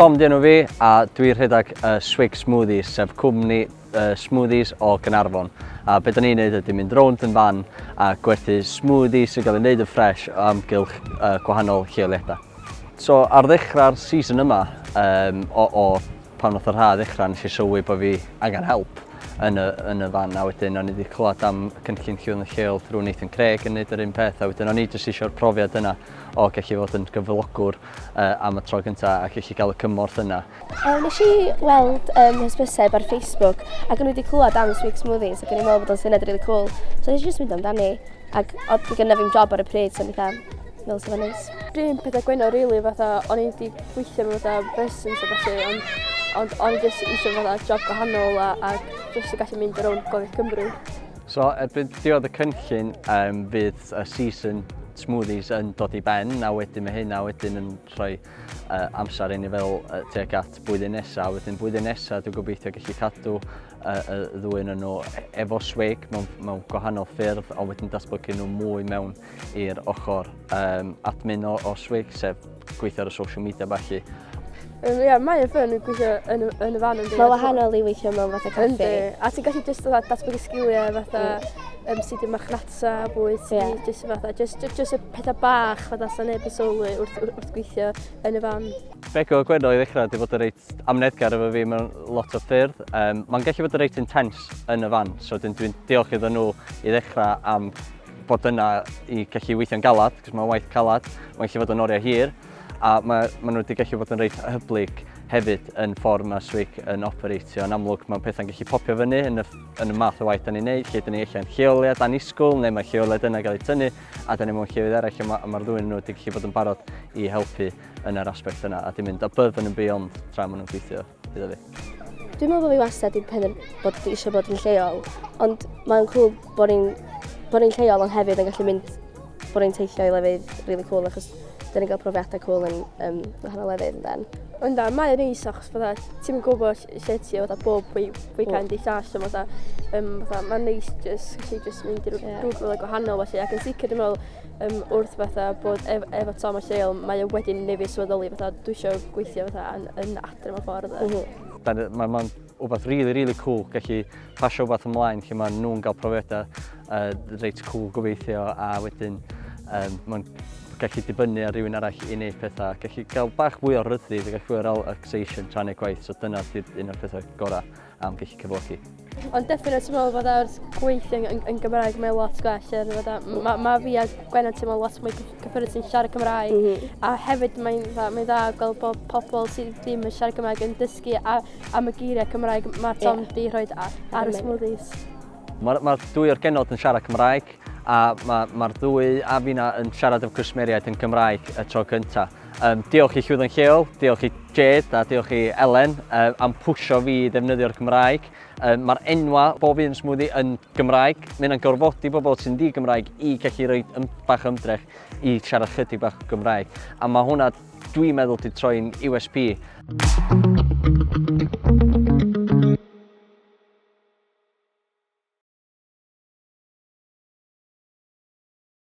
Tom di enw fi a dwi'n rhedeg Swig Smoothies, sef cwmni smoothies o Gaernarfon. A beth da ni'n neud ydy mynd rownd yn fan a gwerthu smoothies sy'n cael ei wneud yn ffres o amgylch gwahanol lleoliadau. So ar ddechrau'r season yma, o pan oedd yr haf ddechrau, nes i sylwi bod fi angen help yn y fan, a wedyn o'n i wedi clywed am Gynllun Cyflogi Lleol drwy Nathan Craig yn neud yr un peth, a wedyn o'n i jyst eisiau'r profiad yna o gallu fod yn gyflogwr am y tro gyntaf a gallu cael y cymorth yna. Nes i weld hysbyseb ar Facebook ac o'n i wedi clywed am Swig Smoothies ac o'n i'n meddwl bod o'n syniad really cool. So nes i jyst mynd amdani ac oedd gyda fi'n job ar y pryd, so o'n i fel sef yn neis. Dwi'n pethau Gwenno'n rili, fatha o'n i wedi gweithio mewn fatha business o felly, ond o'n i jyst eisiau fatha job gwahanol a jyst yn gallu mynd ar ôl Gogledd Cymru. So erbyn diwedd y cynllun, fydd y season smoothies yn dod i ben, a wedyn mae hynna wedyn yn rhoi amser i ni fel tuag at blwyddyn nesaf. Wedyn blwyddyn nesaf dwi'n gobeithio gallu cadw y ddwy yn nhw efo swig mewn gwahanol ffyrdd, a wedyn datblygu nhw mwy mewn i'r ochr admin o swig, sef gweithio ar y social media falle. Ie, mae'n ffyn gweithio yn y fan yn di. Mae'n wahanol i weithio mewn fatha caffi. A ti'n gallu jyst datblygu sgiliau fatha sut i marchnata, bwyd, jyst y pethau bach fatha sa'n neb yn sylwi wrth gweithio yn y fan. Begw a Gwenno'n i ddechrau wedi bod yn reit amneddgar efo fi mewn lot o ffyrdd. Mae'n gallu bod yn reit intense yn y fan, so dwi'n diolch iddyn nhw i ddechrau am bod yna i gallu weithio'n galad, cos mae'n waith calad, mae'n gallu fod yn oriau hir, a maen nhw wedi gallu bod yn reit hyblyg hefyd yn ffordd mae Swig yn operatio. Yn amlwg mae pethau'n gallu popio fyny yn y math o waith da ni'n neud, lle da ni allan lleoliad anisgwl, neu mae lleoliad yna gael ei tynnu, a da ni mewn lleoedd eraill, a mae'r ddwy nhw wedi gallu bod yn barod i helpu yn yr aspect yna, a di mynd above and beyond tra maen nhw'n gweithio iddo fi. Dwi'n meddwl bod fi wastad i bod eisiau bod yn lleol, ond mae'n cool bod ni'n lleol ond hefyd yn gallu mynd bod ni'n teithio i lefydd really cool, achos da ni'n cael profiadau cool yn gwahanol lefydd yn. Ynda, mae'n neis achos ti'n mynd gwybod lle ti o bob weekend i llall, so mae'n neis jyst mynd i rhywbeth gwahanol felly, ac yn sicr dwi'n meddwl wrth bod efo Tomos Owen, mae wedyn neu fi swyddoli dwi eisiau gweithio yn adre mewn ffordd. Mae'n wbeth really cool gallu pasio wbeth ymlaen lle mae nhw'n cael profiadau reit cool gobeithio, a wedyn mae'n gallu dibynnu ar rhywun arall i wneud pethau, gallu cael bach fwy o ryddid, gallu fwy o relaxation tra'n ei gwaith, so dyna un o'r pethau gorau am gallu cyflogi. Ond definitely ti'n meddwl bod gweithio yn Gymraeg mae'n lot gwell. Mae fi a Gwenno'n teimlo lot mwy cyffyrddus yn siarad Cymraeg, a hefyd mae'n dda gweld bod pobl sydd ddim yn siarad Cymraeg yn dysgu am y geiriau Cymraeg mae Tom di rhoi ar y smoothies. Mae'r dwy o'r Gynllun yn siarad Cymraeg, a mae'r ddwy a fi'na yn siarad efo cwsmeriaid yn Gymraeg y tro cyntaf. Diolch i Llwyddo'n Lleol, diolch i Jade a diolch i Elen am pwsio fi i ddefnyddio'r Gymraeg. Mae'r enwa bob un smoothie yn Gymraeg. Mae'n gorfodi bobl sy'n di-Gymraeg i gallu rhoi bach ymdrech i siarad chydig bach Gymraeg. A mae hwnna, dwi'n meddwl, wedi troi'n USP.